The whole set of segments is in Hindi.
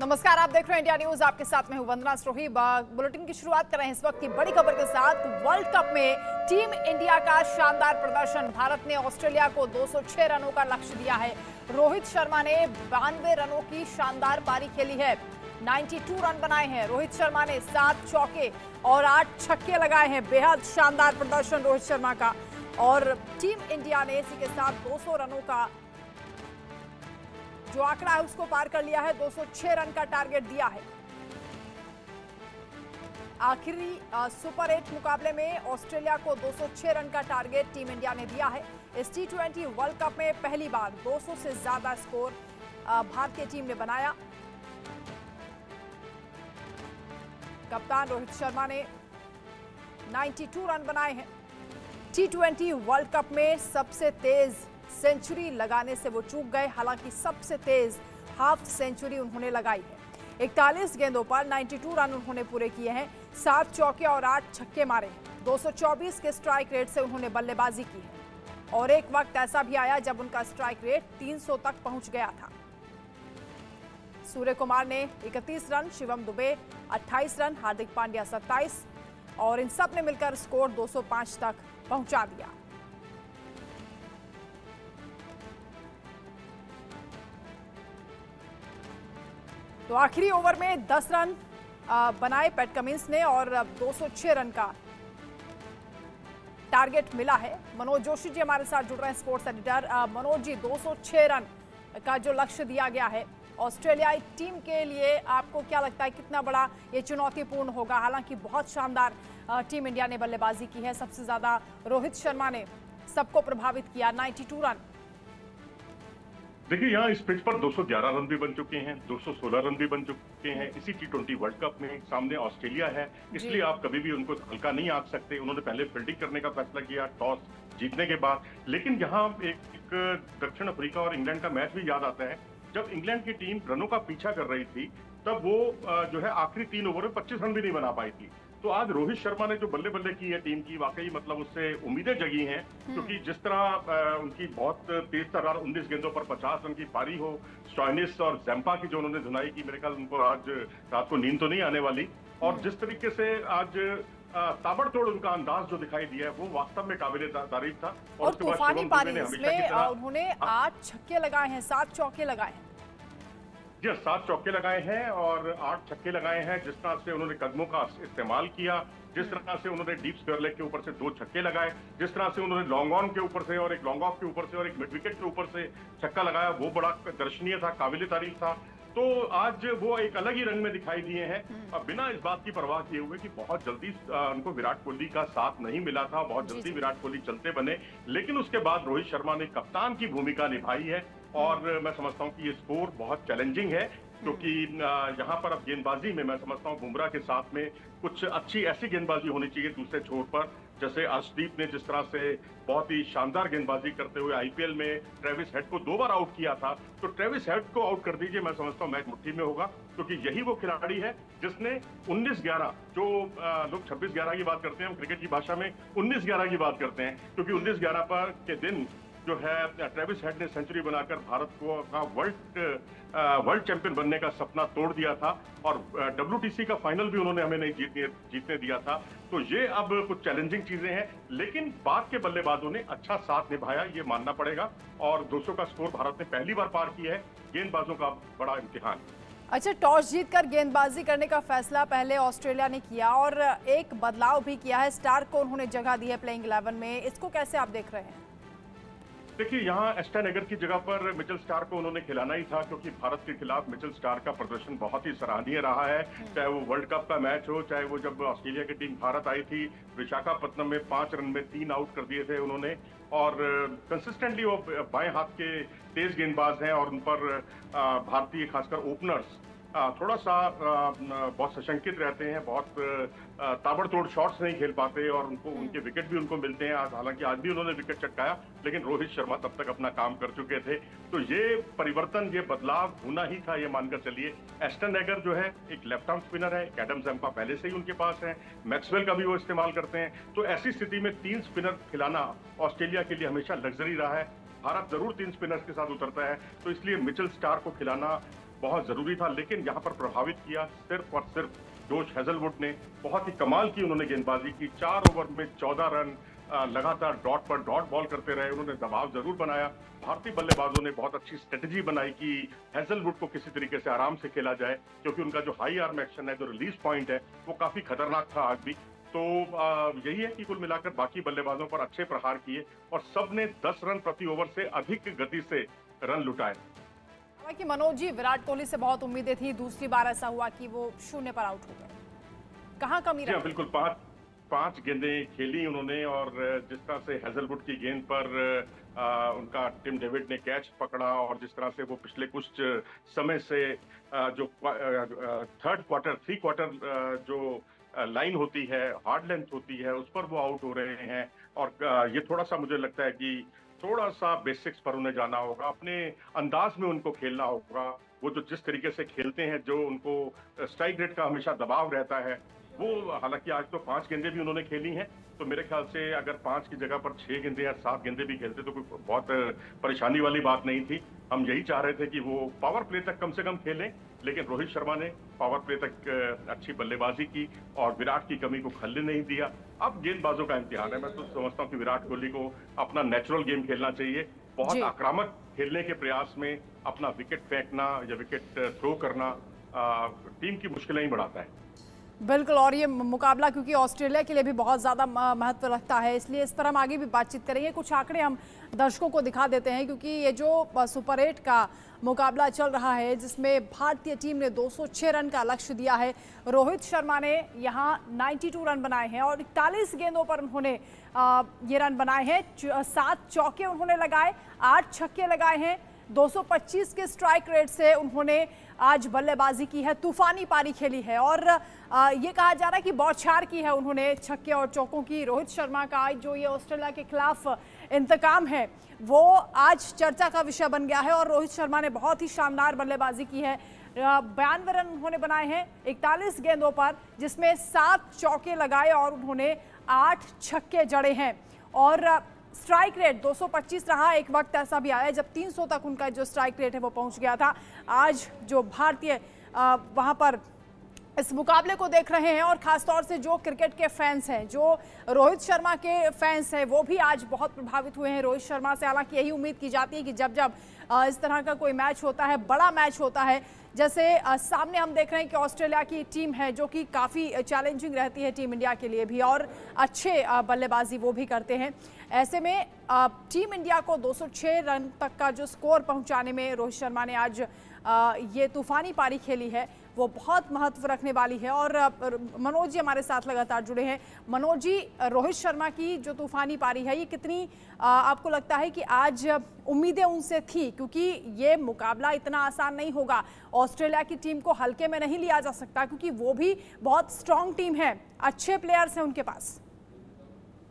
नमस्कार, आप देख रहे हैं इंडिया न्यूज। आपके साथ में हूं वंदना स्रोही। बुलेटिन की शुरुआत कर रहे हैं इस वक्त की बड़ी खबर के साथ। वर्ल्ड कप में टीम इंडिया का शानदार प्रदर्शन। भारत ने ऑस्ट्रेलिया को 206 रनों का लक्ष्य दिया है। रोहित शर्मा ने 92 रनों की शानदार पारी खेली है। 92 रन बनाए हैं। रोहित शर्मा ने 7 चौके और 8 छक्के लगाए हैं। बेहद शानदार प्रदर्शन रोहित शर्मा का। और टीम इंडिया ने इसी के साथ 200 रनों का जो आंकड़ा है उसको पार कर लिया है। 206 रन का टारगेट दिया है। आखिरी सुपर 8 मुकाबले में ऑस्ट्रेलिया को 206 रन का टारगेट टीम इंडिया ने दिया है। इस T20 वर्ल्ड कप में पहली बार 200 से ज्यादा स्कोर भारतीय टीम ने बनाया। कप्तान रोहित शर्मा ने 92 रन बनाए हैं। T20 वर्ल्ड कप में सबसे तेज सेंचुरी लगाने से वो चूक गए। हालांकि सबसे तेज हाफ सेंचुरी उन्होंने लगाई है। 41 गेंदों पर 92 रन उन्होंने पूरे किए हैं। 7 चौके और 8 छक्के मारे हैं। 224 के स्ट्राइक रेट से उन्होंने बल्लेबाजी की है। और एक वक्त ऐसा भी आया जब उनका स्ट्राइक रेट 300 तक पहुंच गया था। सूर्य कुमार ने 31 रन, शिवम दुबे 28 रन, हार्दिक पांड्या 27 और इन सब ने मिलकर स्कोर 205 तक पहुंचा दिया। तो आखिरी ओवर में 10 रन बनाए पैट कमिंस ने और 206 रन का टारगेट मिला है। मनोज जोशी जी हमारे साथ जुड़ रहे हैं, sports editor. Manoj ji, 206 run का जो लक्ष्य दिया गया है ऑस्ट्रेलियाई टीम के लिए, आपको क्या लगता है कितना बड़ा ये चुनौतीपूर्ण होगा? हालांकि बहुत शानदार टीम इंडिया ने बल्लेबाजी की है। सबसे ज्यादा रोहित शर्मा ने सबको प्रभावित किया, 92 रन। देखिए, यहाँ इस पिच पर 211 रन भी बन चुके हैं, 216 रन भी बन चुके हैं। इसी T20 वर्ल्ड कप में सामने ऑस्ट्रेलिया है, इसलिए आप कभी भी उनको हल्का नहीं आंक सकते। उन्होंने पहले फील्डिंग करने का फैसला किया टॉस जीतने के बाद। लेकिन यहाँ एक दक्षिण अफ्रीका और इंग्लैंड का मैच भी याद आता है। जब इंग्लैंड की टीम रनों का पीछा कर रही थी तब वो जो है आखिरी 3 ओवर में 25 रन भी नहीं बना पाई थी। तो आज रोहित शर्मा ने जो बल्ले बल्ले की है टीम की, वाकई मतलब उससे उम्मीदें जगी हैं। क्योंकि जिस तरह उनकी बहुत तेज तर्रार 19 गेंदों पर 50 रन की पारी हो, स्टॉइनिस और जैम्पा की जो उन्होंने धुनाई की, मेरे ख्याल उनको आज रात को नींद तो नहीं आने वाली। और जिस तरीके से आज ताबड़तोड़ उनका अंदाज जो दिखाई दिया है वो वास्तव में काबिले तारीफ था। और तूफानी पारी में उन्होंने 8 छक्के लगाए हैं, 7 चौके लगाए हैं। जी, 7 चौके लगाए हैं और 8 छक्के लगाए हैं। जिस तरह से उन्होंने कदमों का इस्तेमाल किया, जिस तरह से उन्होंने डीप स्क्वायर लेग के ऊपर से 2 छक्के लगाए, जिस तरह से उन्होंने लॉन्ग ऑन के ऊपर से और एक लॉन्ग ऑफ के ऊपर से और एक मिड विकेट के ऊपर से छक्का लगाया, वो बड़ा दर्शनीय था, काबिले तारीफ था। तो आज वो एक अलग ही रंग में दिखाई दिए हैं। अब बिना इस बात की परवाह किए हुए कि बहुत जल्दी उनको विराट कोहली का साथ नहीं मिला था, बहुत जल्दी विराट कोहली चलते बने, लेकिन उसके बाद रोहित शर्मा ने कप्तान की भूमिका निभाई है। और मैं समझता हूं कि ये स्कोर बहुत चैलेंजिंग है, क्योंकि यहाँ पर अब गेंदबाजी में मैं समझता हूँ बुमराह के साथ में कुछ अच्छी ऐसी गेंदबाजी होनी चाहिए दूसरे छोर पर। जैसे अर्शदीप ने जिस तरह से बहुत ही शानदार गेंदबाजी करते हुए IPL में ट्रेविस हेड को 2 बार आउट किया था, तो ट्रेविस हेड को आउट कर दीजिए, मैं समझता हूँ मैच मुट्ठी में होगा। क्योंकि यही वो खिलाड़ी है जिसने 19-11, जो लोग 26-11 की बात करते हैं, हम क्रिकेट की भाषा में 19-11 की बात करते हैं, क्योंकि 19-11 पर के दिन जो है ट्रेविस हेड ने सेंचुरी बनाकर भारत को अपना वर्ल्ड चैंपियन बनने का सपना तोड़ दिया था। और WTC का फाइनल भी उन्होंने हमें नहीं जीतने दिया था। तो ये अब कुछ चैलेंजिंग चीजें हैं, लेकिन बाद के बल्लेबाजों ने अच्छा साथ निभाया, ये मानना पड़ेगा। और 200 का स्कोर भारत ने पहली बार पार किया है। गेंदबाजों का बड़ा इम्तिहान। अच्छा, टॉस जीतकर गेंदबाजी करने का फैसला पहले ऑस्ट्रेलिया ने किया और एक बदलाव भी किया है। स्टार्क को उन्होंने जगह दी है प्लेइंग 11 में, इसको कैसे आप देख रहे हैं? देखिए, यहाँ एस्टन एगर की जगह पर मिचेल स्टार्क को उन्होंने खिलाना ही था, क्योंकि भारत के खिलाफ मिचेल स्टार्क का प्रदर्शन बहुत ही सराहनीय रहा है। चाहे वो वर्ल्ड कप का मैच हो, चाहे वो जब ऑस्ट्रेलिया की टीम भारत आई थी, विशाखापट्टनम में 5 रन में 3 आउट कर दिए थे उन्होंने। और कंसिस्टेंटली वो बाएं हाथ के तेज गेंदबाज हैं और उन पर भारतीय खासकर ओपनर्स थोड़ा सा बहुत सशंकित रहते हैं, बहुत ताबड़तोड़ शॉट्स नहीं खेल पाते और उनको उनके विकेट भी उनको मिलते हैं। आज हालांकि आज भी उन्होंने विकेट चटकाया, लेकिन रोहित शर्मा तब तक अपना काम कर चुके थे। तो ये परिवर्तन, ये बदलाव होना ही था, ये मानकर चलिए। एस्टन एगर जो है एक लेफ्ट आर्म स्पिनर है, एडम जैम्पा पहले से ही उनके पास है, मैक्सवेल का भी वो इस्तेमाल करते हैं। तो ऐसी स्थिति में 3 स्पिनर खिलाना ऑस्ट्रेलिया के लिए हमेशा लग्जरी रहा है। भारत जरूर 3 स्पिनर्स के साथ उतरता है, तो इसलिए मिचेल स्टार्क को खिलाना बहुत जरूरी था, लेकिन यहाँ पर प्रभावित किया सिर्फ और सिर्फ जोश हेजलवुड ने। बहुत ही कमाल की उन्होंने गेंदबाजी की, 4 ओवर में 14 रन लगातार डॉट पर डॉट बॉल करते रहे। उन्होंने दबाव जरूर बनाया। भारतीय बल्लेबाजों ने बहुत अच्छी स्ट्रेटजी बनाई कि हेजलवुड को किसी तरीके से आराम से खेला जाए, क्योंकि उनका जो हाई आर्म एक्शन है, जो रिलीज पॉइंट है, वो काफी खतरनाक था आज भी। तो यही है कि कुल मिलाकर बाकी बल्लेबाजों पर अच्छे प्रहार किए और सबने 10 रन प्रति ओवर से अधिक गति से रन लुटाए। हालांकि मनोज जी, विराट कोहली से बहुत उम्मीदें थी, दूसरी बार ऐसा हुआ कि वो 0 पर आउट हो गए। कहाँ कमी रही? बिल्कुल, पांच गेंदें खेली उन्होंने और जिस तरह से हेजलवुड की गेंद पर उनका टिम डेविड ने कैच पकड़ा और जिस तरह से वो पिछले कुछ समय से जो थ्री क्वार्टर जो लाइन होती है, हार्ड लेंथ होती है, उस पर वो आउट हो रहे हैं। और ये थोड़ा सा मुझे लगता है कि थोड़ा सा बेसिक्स पर उन्हें जाना होगा, अपने अंदाज में उनको खेलना होगा। वो जो जिस तरीके से खेलते हैं, जो उनको स्ट्राइक रेट का हमेशा दबाव रहता है, वो हालांकि आज तो 5 गेंदें भी उन्होंने खेली हैं, तो मेरे ख्याल से अगर 5 की जगह पर 6 गेंदें या 7 गेंदें भी खेलते तो कोई बहुत परेशानी वाली बात नहीं थी। हम यही चाह रहे थे कि वो पावर प्ले तक कम से कम खेलें, लेकिन रोहित शर्मा ने पावर प्ले तक अच्छी बल्लेबाजी की और विराट की कमी को खलने नहीं दिया। अब गेंदबाजों का इम्तिहान है। मैं तो समझता हूँ कि विराट कोहली को अपना नेचुरल गेम खेलना चाहिए। बहुत आक्रामक खेलने के प्रयास में अपना विकेट फेंकना या विकेट थ्रो करना टीम की मुश्किलें ही बढ़ाता है। बिल्कुल, और ये मुकाबला क्योंकि ऑस्ट्रेलिया के लिए भी बहुत ज़्यादा महत्व रखता है, इसलिए इस पर हम आगे भी बातचीत करेंगे। कुछ आंकड़े हम दर्शकों को दिखा देते हैं, क्योंकि ये जो सुपर 8 का मुकाबला चल रहा है, जिसमें भारतीय टीम ने 206 रन का लक्ष्य दिया है। रोहित शर्मा ने यहाँ 92 रन बनाए हैं और 41 गेंदों पर उन्होंने ये रन बनाए हैं। 7 चौके उन्होंने लगाए, 8 छक्के लगाए हैं। 225 के स्ट्राइक रेट से उन्होंने आज बल्लेबाजी की है, तूफानी पारी खेली है और ये कहा जा रहा है कि बौछार की है उन्होंने छक्के और चौकों की। रोहित शर्मा का आज जो ये ऑस्ट्रेलिया के खिलाफ इंतकाम है, वो आज चर्चा का विषय बन गया है और रोहित शर्मा ने बहुत ही शानदार बल्लेबाजी की है। 92 रन उन्होंने बनाए हैं 41 गेंदों पर, जिसमें 7 चौके लगाए और उन्होंने 8 छक्के जड़े हैं और स्ट्राइक रेट 225 रहा। एक वक्त ऐसा भी आया जब 300 तक उनका जो स्ट्राइक रेट है वो पहुंच गया था। आज जो भारतीय वहां पर इस मुकाबले को देख रहे हैं और खासतौर से जो क्रिकेट के फैंस हैं, जो रोहित शर्मा के फैंस हैं, वो भी आज बहुत प्रभावित हुए हैं रोहित शर्मा से। हालांकि यही उम्मीद की जाती है कि जब जब इस तरह का कोई मैच होता है, बड़ा मैच होता है, जैसे सामने हम देख रहे हैं कि ऑस्ट्रेलिया की टीम है जो कि काफ़ी चैलेंजिंग रहती है टीम इंडिया के लिए भी और अच्छे बल्लेबाजी वो भी करते हैं। ऐसे में टीम इंडिया को 206 रन तक का जो स्कोर पहुंचाने में रोहित शर्मा ने आज ये तूफानी पारी खेली है, वो बहुत महत्व रखने वाली है। और मनोज जी हमारे साथ लगातार जुड़े हैं। मनोज जी, रोहित शर्मा की जो तूफानी पारी है, ये कितनी आपको लगता है कि आज उम्मीदें उनसे थी, क्योंकि ये मुकाबला इतना आसान नहीं होगा, ऑस्ट्रेलिया की टीम को हल्के में नहीं लिया जा सकता, क्योंकि वो भी बहुत स्ट्रांग टीम है, अच्छे प्लेयर्स हैं उनके पास।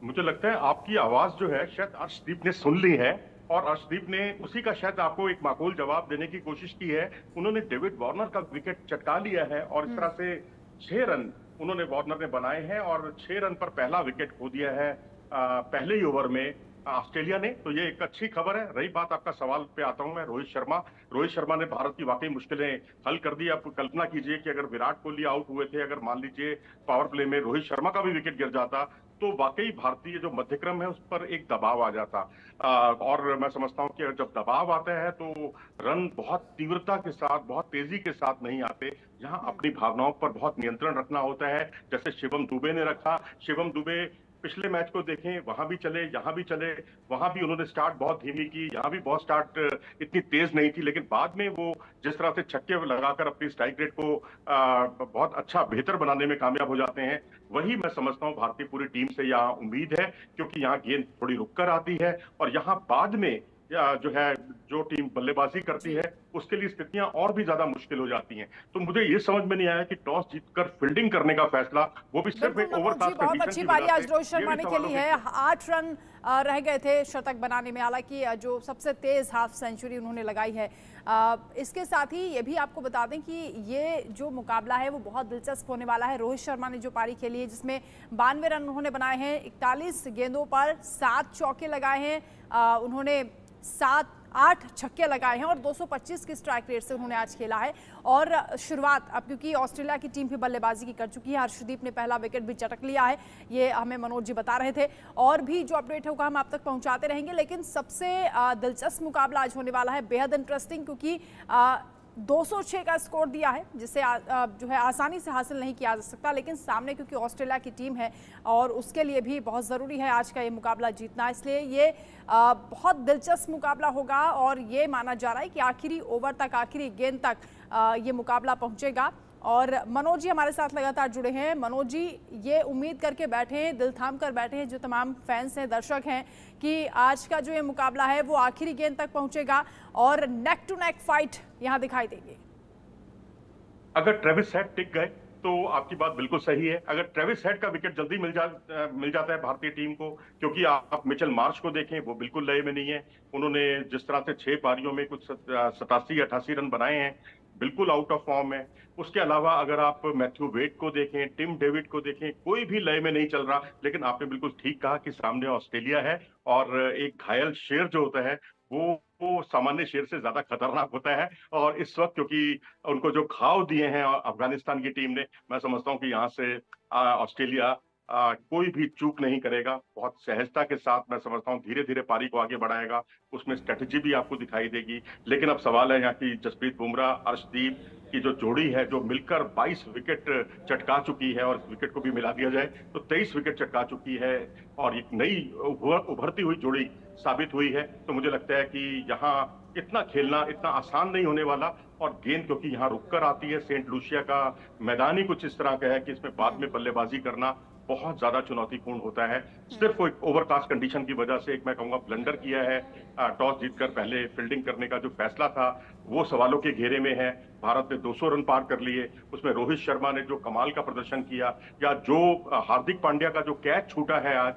मुझे लगता है आपकी आवाज जो है शायद अर्शदीप ने सुन ली है और अर्शदीप ने उसी का शायद आपको एक माकूल जवाब देने की कोशिश की है। उन्होंने डेविड वार्नर का विकेट चटका लिया है और इस तरह से 6 रन उन्होंने वार्नर ने बनाए हैं और 6 रन पर पहला विकेट खो दिया है पहले ही ओवर में ऑस्ट्रेलिया ने। तो ये एक अच्छी खबर है। रही बात आपका सवाल पे आता हूं मैं, रोहित शर्मा ने भारत की वाकई मुश्किलें हल कर दी। आप कल्पना कीजिए कि अगर विराट कोहली आउट हुए थे, अगर मान लीजिए पावर प्ले में रोहित शर्मा का भी विकेट गिर जाता, तो वाकई भारतीय जो मध्यक्रम है उस पर एक दबाव आ जाता। और मैं समझता हूं कि जब दबाव आता है तो रन बहुत तीव्रता के साथ, बहुत तेजी के साथ नहीं आते। यहाँ अपनी भावनाओं पर बहुत नियंत्रण रखना होता है, जैसे शिवम दुबे ने रखा। शिवम दुबे पिछले मैच को देखें, वहां भी चले, यहाँ भी चले, वहां भी उन्होंने स्टार्ट बहुत धीमी की, यहाँ भी बहुत स्टार्ट इतनी तेज नहीं थी, लेकिन बाद में वो जिस तरह से छक्के लगाकर अपनी स्ट्राइक रेट को बहुत अच्छा बेहतर बनाने में कामयाब हो जाते हैं, वही मैं समझता हूँ भारतीय पूरी टीम से यहाँ उम्मीद है, क्योंकि यहाँ गेंद थोड़ी रुककर आती है और यहाँ बाद में जो है जो टीम बल्लेबाजी करती है उसके लिए स्थितियां और भी ज्यादा मुश्किल हो जाती हैं। तो मुझे ये समझ में नहीं आया कि टॉस जीतकर फील्डिंग करने का फैसला, वो भी सिर्फ एक ओवर क्लास बहुत अच्छी पारी आज रोहित शर्मा ने खेली है। 8 रन रह गए थे शतक बनाने में, हालांकि जो सबसे तेज हाफ सेंचुरी उन्होंने लगाई है। इसके साथ ही ये भी आपको बता दें कि ये जो मुकाबला है वो बहुत दिलचस्प होने वाला है। रोहित शर्मा ने जो पारी खेली है, जिसमें 92 रन उन्होंने बनाए हैं, 41 गेंदों पर 7 चौके लगाए हैं, उन्होंने 7 8 छक्के लगाए हैं और 225 की स्ट्राइक रेट से उन्होंने आज खेला है। और शुरुआत अब क्योंकि ऑस्ट्रेलिया की टीम भी बल्लेबाजी की कर चुकी है, हर्षदीप ने पहला विकेट भी चटक लिया है, ये हमें मनोज जी बता रहे थे। और भी जो अपडेट होगा हम आप तक पहुंचाते रहेंगे, लेकिन सबसे दिलचस्प मुकाबला आज होने वाला है, बेहद इंटरेस्टिंग, क्योंकि 206 का स्कोर दिया है, जिसे जो है आसानी से हासिल नहीं किया जा सकता, लेकिन सामने क्योंकि ऑस्ट्रेलिया की टीम है और उसके लिए भी बहुत ज़रूरी है आज का ये मुकाबला जीतना, इसलिए ये बहुत दिलचस्प मुकाबला होगा। और ये माना जा रहा है कि आखिरी ओवर तक, आखिरी गेंद तक ये मुकाबला पहुंचेगा। और मनोज जी हमारे साथ लगातार जुड़े हैं। मनोज जी, ये उम्मीद करके बैठे हैं, दिल थाम कर बैठे हैं जो तमाम फैंस हैं, दर्शक हैं, कि आज का जो ये मुकाबला है वो आखिरी गेंद तक पहुंचेगा और नेक टू नेक फाइट यहां दिखाई देगी। अगर ट्रेविस हेड टिक गए तो आपकी बात बिल्कुल सही है। अगर ट्रेविस हेड का विकेट जल्दी मिल जाता है भारतीय टीम को, क्योंकि आप मिचेल मार्श को देखें, वो बिल्कुल लय में नहीं है। उन्होंने जिस तरह से 6 पारियों में कुछ 87-88 रन बनाए हैं, बिल्कुल आउट ऑफ फॉर्म है। उसके अलावा अगर आप मैथ्यू वेड को देखें, टिम डेविड को देखें, कोई भी लय में नहीं चल रहा। लेकिन आपने बिल्कुल ठीक कहा कि सामने ऑस्ट्रेलिया है और एक घायल शेर जो होता है वो सामान्य शेर से ज्यादा खतरनाक होता है। और इस वक्त क्योंकि उनको जो घाव दिए हैं अफगानिस्तान की टीम ने, मैं समझता हूं कि यहाँ से ऑस्ट्रेलिया कोई भी चूक नहीं करेगा। बहुत सहजता के साथ मैं समझता हूँ धीरे धीरे पारी को आगे बढ़ाएगा। उसमें स्ट्रेटेजी भी आपको दिखाई देगी। लेकिन अब सवाल है यहाँ की जसप्रीत बुमराह, अर्शदीप की जो जोड़ी है, जो मिलकर 22 विकेट चटका चुकी है, और इस विकेट को भी मिला दिया जाए तो 23 विकेट चटका चुकी है और एक नई उभरती हुई जोड़ी साबित हुई है। तो मुझे लगता है कि यहाँ इतना खेलना इतना आसान नहीं होने वाला। और गेंद क्योंकि यहाँ रुककर आती है, सेंट लूसिया का मैदान ही कुछ इस तरह का है कि इसमें बाद में बल्लेबाजी करना बहुत ज्यादा चुनौतीपूर्ण होता है। सिर्फ एक ओवरकास्ट कंडीशन की वजह से एक मैं कहूंगा ब्लंडर किया है। टॉस जीतकर पहले फील्डिंग करने का जो फैसला था वो सवालों के घेरे में है। भारत ने 200 रन पार कर लिए। उसमें रोहित शर्मा ने जो कमाल का प्रदर्शन किया, या जो हार्दिक पांड्या का जो कैच छूटा है आज,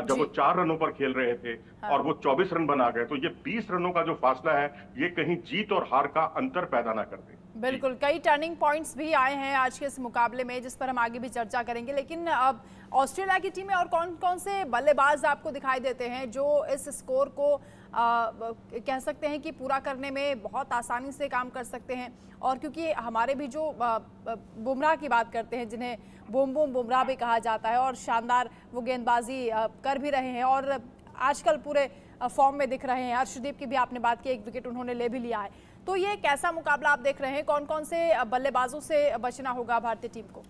जब वो 4 रनों पर खेल रहे थे और वो 24 रन बना गए, तो ये 20 रनों का जो फासला है, ये कहीं जीत और हार का अंतर पैदा ना कर दे। बिल्कुल, कई टर्निंग पॉइंट्स भी आए हैं आज के इस मुकाबले में, जिस पर हम आगे भी चर्चा करेंगे। लेकिन अब ऑस्ट्रेलिया की टीम में और कौन कौन से बल्लेबाज आपको दिखाई देते हैं जो इस स्कोर को कह सकते हैं कि पूरा करने में बहुत आसानी से काम कर सकते हैं? और क्योंकि हमारे भी जो बुमराह की बात करते हैं, जिन्हें बूम बूम बुमराह भी कहा जाता है, और शानदार वो गेंदबाजी कर भी रहे हैं और आजकल पूरे फॉर्म में दिख रहे हैं। हर्षदीप की भी आपने बात की, 1 विकेट उन्होंने ले भी लिया है। तो ये कैसा मुकाबला आप देख रहे हैं? कौन कौन से बल्लेबाजों से बचना होगा भारतीय टीम को?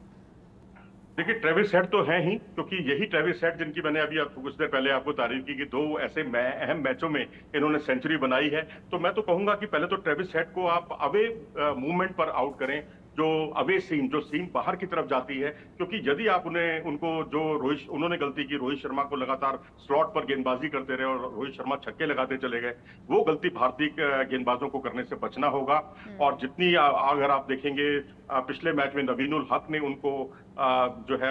देखिए, ट्रेविस हेड तो है ही, क्योंकि यही ट्रेविस हेड जिनकी मैंने अभी कुछ देर पहले आपको तारीफ की कि 2 ऐसे अहम मैचों में इन्होंने सेंचुरी बनाई है। तो मैं तो कहूंगा कि पहले तो ट्रेविस हेड को आप अवे मूवमेंट पर आउट करें, जो अवे सीम, जो सीम बाहर की तरफ जाती है। क्योंकि यदि आप उनको जो उन्होंने गलती की, रोहित शर्मा को लगातार स्लॉट पर गेंदबाजी करते रहे और रोहित शर्मा छक्के लगाते चले गए, वो गलती भारतीय गेंदबाजों को करने से बचना होगा। और जितनी अगर आप देखेंगे पिछले मैच में नवीनुल हक ने उनको जो है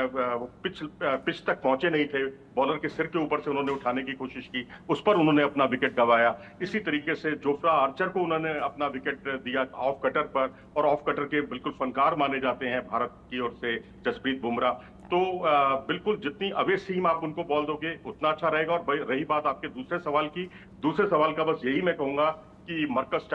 पिच तक पहुंचे नहीं थे, बॉलर के सिर के ऊपर से उन्होंने उठाने की कोशिश की, उस पर उन्होंने अपना विकेट गंवाया। इसी तरीके से जोफ्रा आर्चर को उन्होंने अपना विकेट दिया ऑफ कटर पर, और ऑफ कटर के बिल्कुल फनकार माने जाते हैं भारत की ओर से जसप्रीत बुमराह। तो बिल्कुल जितनी अवे सीम आप उनको बॉल दोगे उतना अच्छा रहेगा। और रही बात आपके दूसरे सवाल की, दूसरे सवाल का बस यही मैं कहूंगा कि मार्कस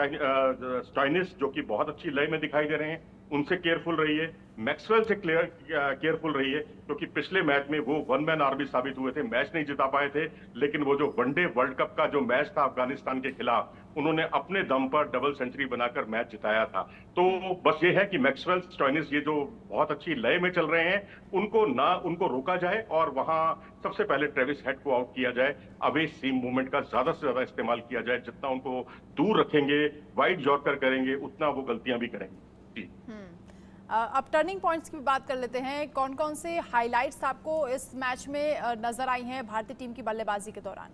स्टोइनिस, जो कि बहुत अच्छी लय में दिखाई दे रहे हैं, उनसे केयरफुल रहिए। मैक्सवेल से केयरफुल रहिए, क्योंकि पिछले मैच में वो 1 मैन आर्मी साबित हुए थे, मैच नहीं जिता पाए थे। लेकिन वो जो वनडे वर्ल्ड कप का जो मैच था अफगानिस्तान के खिलाफ, उन्होंने अपने दम पर डबल सेंचुरी बनाकर मैच जिताया था। तो बस ये है कि मैक्सवेल, स्टोइनिस, ये जो बहुत अच्छी लय में चल रहे हैं, उनको रोका जाए और वहां सबसे पहले ट्रेविस हेड को आउट किया जाए। अवे सीम मूवमेंट का ज्यादा से ज्यादा इस्तेमाल किया जाए। जितना उनको दूर रखेंगे, वाइड यॉर्कर करेंगे, उतना वो गलतियां भी करेंगे। अब टर्निंग पॉइंट्स की बात कर लेते हैं। कौन कौन से हाइलाइट्स आपको इस मैच में नजर आई हैं भारतीय टीम की बल्लेबाजी के दौरान?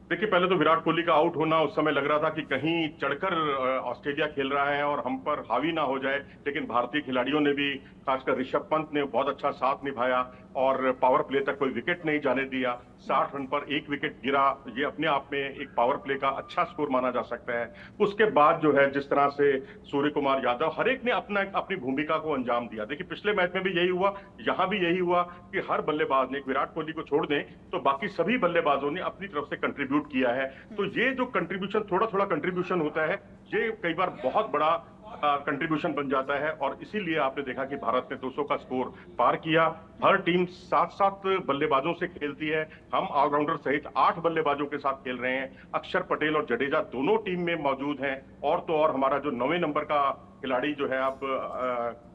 देखिए, पहले तो विराट कोहली का आउट होना, उस समय लग रहा था कि कहीं चढ़कर ऑस्ट्रेलिया खेल रहा है और हम पर हावी ना हो जाए। लेकिन भारतीय खिलाड़ियों ने भी, खासकर ऋषभ पंत ने बहुत अच्छा साथ निभाया। और पावर प्ले तक कोई विकेट नहीं जाने दिया। 60 रन पर 1 विकेट गिरा, ये अपने आप में एक पावर प्ले का अच्छा स्कोर माना जा सकता है। उसके बाद जो है जिस तरह से सूर्य कुमार यादव हर एक ने अपनी भूमिका को अंजाम दिया। देखिए पिछले मैच में भी यही हुआ, यहां भी यही हुआ कि हर बल्लेबाज ने, विराट कोहली को छोड़ दें तो बाकी सभी बल्लेबाजों ने अपनी तरफ से कंट्रीब्यूट किया है। तो ये जो कंट्रीब्यूशन, थोड़ा थोड़ा कंट्रीब्यूशन होता है, ये कई बार बहुत बड़ा कंट्रीब्यूशन बन जाता है। और इसीलिए आपने देखा कि भारत ने 200 का स्कोर पार किया। हर टीम 7-7 बल्लेबाजों से खेलती है। हम ऑलराउंडर सहित 8 बल्लेबाजों के साथ खेल रहे हैं। अक्षर पटेल और जडेजा दोनों टीम में मौजूद हैं। और तो और हमारा जो 9वें नंबर का खिलाड़ी जो है अब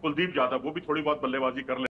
कुलदीप यादव, वो भी थोड़ी बहुत बल्लेबाजी कर ले